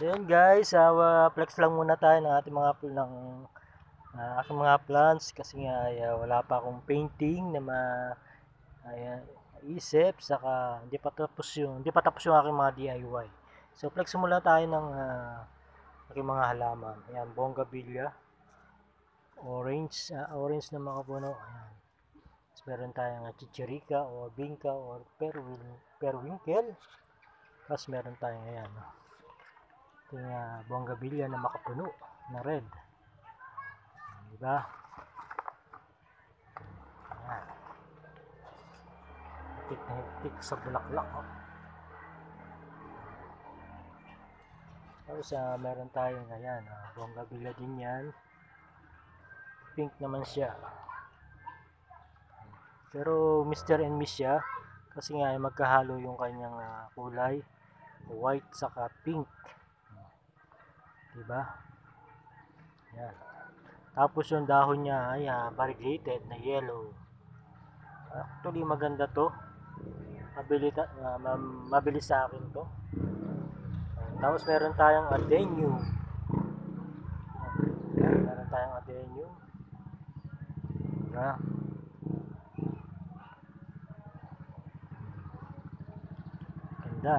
So yun guys, flex lang muna tayo ng ating mga aking mga plants kasi nga wala pa akong painting na ayan, isip saka hindi pa tapos yung aking mga DIY. So flex muna tayo ng aking mga halaman. Ayan, bonggabilya, orange na mga puno. Ayan. Tapos meron tayong chichirica or bingka or perwinkle. Tapos meron tayong ayan, ito yung bonggabilya na makapuno na red. Diba? Ayan. Higpit na higpit sa bulaklak. Oh. Tapos meron tayong ayan, bonggabilya din yan. Pink naman siya. Pero Mr. and Miss siya kasi nga magkahalo yung kanyang kulay, white saka pink. Diba? Yan. Tapos yung dahon niya ay variegated na yellow. Actually maganda to. Mabilis sa akin to. Tapos meron tayong adenium. Meron tayong adenium. Diba? Ganda.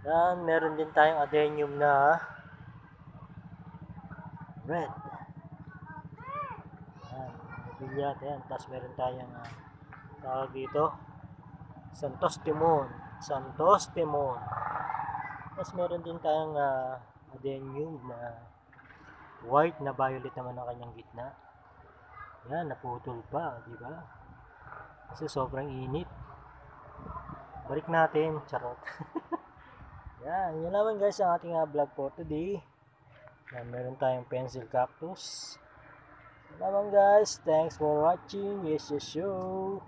Yan, meron din tayong adenium na red. Yan, bilyat yan. Tapos meron tayong tawag dito Santos Timon. Tapos meron din tayong adenium na white na violet naman ang kanyang gitna. Yan, naputol pa, di ba? Kasi sobrang init. Balik natin, charot. Yan, yun naman guys ang ating vlog for today. Yan, meron tayong pencil cactus. Yun naman guys, thanks for watching. Yes, show.